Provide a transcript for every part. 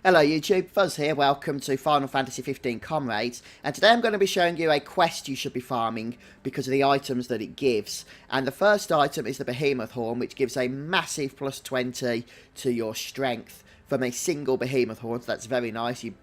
Hello YouTube, Fuzz here, welcome to Final Fantasy 15 Comrades, and today I'm going to be showing you a quest you should be farming because of the items that it gives. And the first item is the Behemoth Horn, which gives a massive plus 20 to your strength from a single Behemoth Horn, so that's very nice. You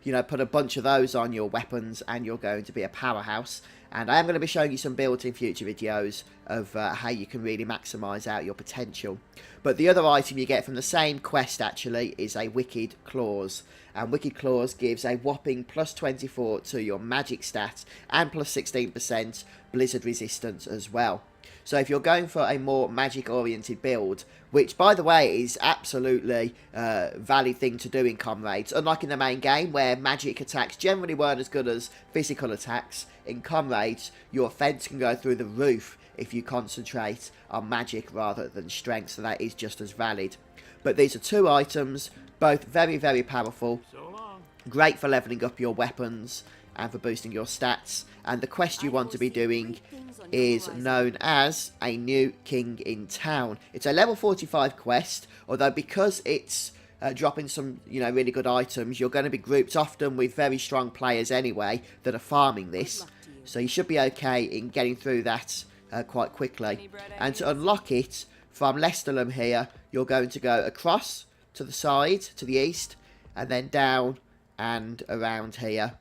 know, put a bunch of those on your weapons and you're going to be a powerhouse. And I am going to be showing you some builds in future videos of how you can really maximise out your potential. But the other item you get from the same quest actually is a Wicked Claws. And Wicked Claws gives a whopping plus 24 to your magic stat and plus 16% blizzard resistance as well. So if you're going for a more magic oriented build, which by the way is absolutely a valid thing to do in Comrades, unlike in the main game where magic attacks generally weren't as good as physical attacks, in Comrades your offense can go through the roof if you concentrate on magic rather than strength, so that is just as valid. But these are two items, both very powerful, great for leveling up your weapons and for boosting your stats. And the quest you want to be doing is known as a new king in town. It's a level 45 quest, although because it's dropping some really good items, you're going to be grouped often with very strong players anyway that are farming this, so you should be okay in getting through that quite quickly. And to unlock it from Lestalum here, you're going to go across to the side to the east and then down and around here,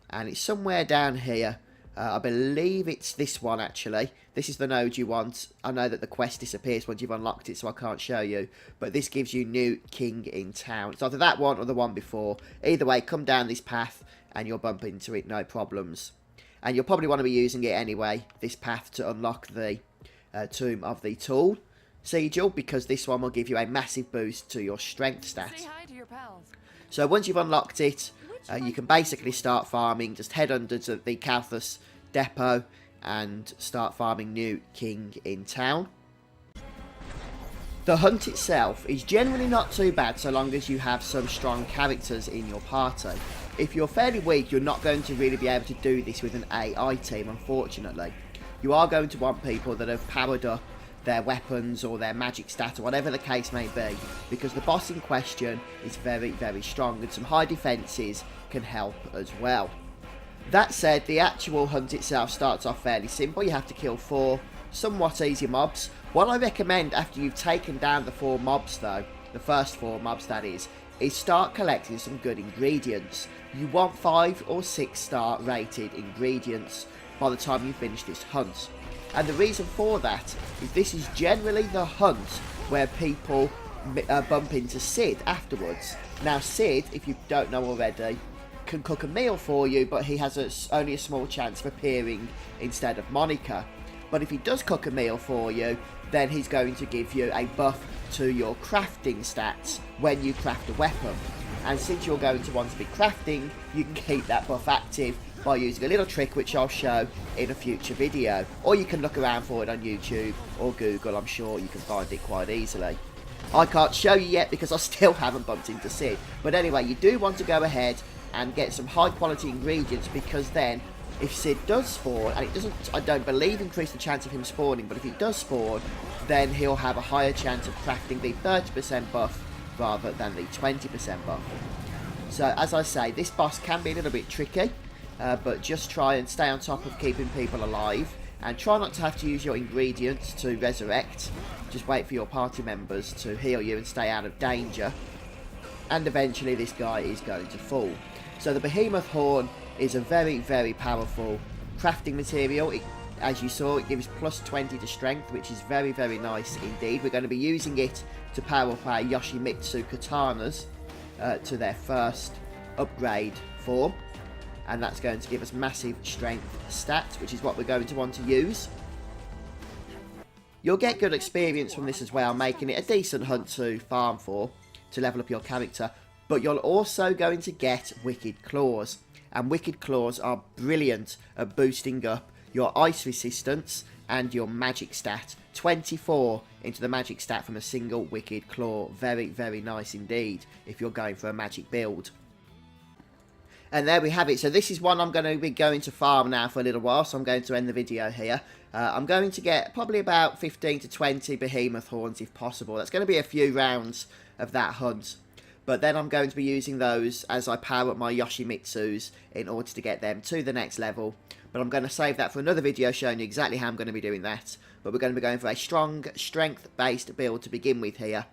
and it's somewhere down here. I believe it's this one actually. This is the node you want. I know that the quest disappears once you've unlocked it, so I can't show you, but this gives you new king in town. It's either that one or the one before. Either way, come down this path and you'll bump into it, no problems. And you'll probably want to be using it anyway, this path, to unlock the Tomb of the Tool Sigil, because this one will give you a massive boost to your strength stat. Say hi to your pals. So once you've unlocked it, you can basically start farming. Just head under to the Kalthus depot and start farming new king in town. The hunt itself is generally not too bad so long as you have some strong characters in your party. If you're fairly weak, you're not going to really be able to do this with an AI team, unfortunately. You are going to want people that have powered up their weapons or their magic stat or whatever the case may be, because the boss in question is very strong and some high defences can help as well. That said, the actual hunt itself starts off fairly simple. You have to kill 4 somewhat easy mobs. What I recommend after you've taken down the 4 mobs though, the first 4 mobs that is start collecting some good ingredients. You want 5 or 6 star rated ingredients by the time you finish this hunt. And the reason for that is this is generally the hunt where people bump into Sid afterwards. Now Sid, if you don't know already, can cook a meal for you, but he has only a small chance of appearing instead of Monica. But if he does cook a meal for you, then he's going to give you a buff to your crafting stats when you craft a weapon. And since you're going to want to be crafting, you can keep that buff active by using a little trick which I'll show in a future video. Or you can look around for it on YouTube or Google, I'm sure you can find it quite easily. I can't show you yet because I still haven't bumped into Sid. But anyway, you do want to go ahead and get some high quality ingredients, because then if Sid does spawn, and it doesn't, I don't believe, increase the chance of him spawning, but if he does spawn, then he'll have a higher chance of crafting the 30% buff rather than the 20% buff. So as I say, this boss can be a little bit tricky, but just try and stay on top of keeping people alive, and try not to have to use your ingredients to resurrect. Just wait for your party members to heal you and stay out of danger, and eventually this guy is going to fall. So the Behemoth Horn is a very powerful crafting material. As you saw, it gives plus 20 to strength, which is very nice indeed. We're going to be using it to power up our Yoshimitsu katanas to their first upgrade form, and that's going to give us massive strength stats, which is what we're going to want to use. You'll get good experience from this as well, making it a decent hunt to farm for, to level up your character, but you're also going to get Wicked Claws. And Wicked Claws are brilliant at boosting up your ice resistance and your magic stat. 24 into the magic stat from a single Wicked Claw. Very nice indeed if you're going for a magic build. And there we have it. So this is one I'm going to be going to farm now for a little while, so I'm going to end the video here. I'm going to get probably about 15 to 20 Behemoth Horns if possible. That's going to be a few rounds of that hunt. But then I'm going to be using those as I power up my Yoshimitsus in order to get them to the next level. But I'm going to save that for another video showing you exactly how I'm going to be doing that. But we're going to be going for a strong, strength-based build to begin with here.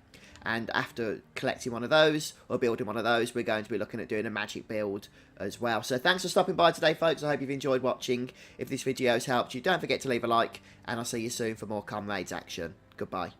And after collecting one of those, or building one of those, we're going to be looking at doing a magic build as well. So thanks for stopping by today, folks. I hope you've enjoyed watching. If this video has helped you, don't forget to leave a like. And I'll see you soon for more Comrades action. Goodbye.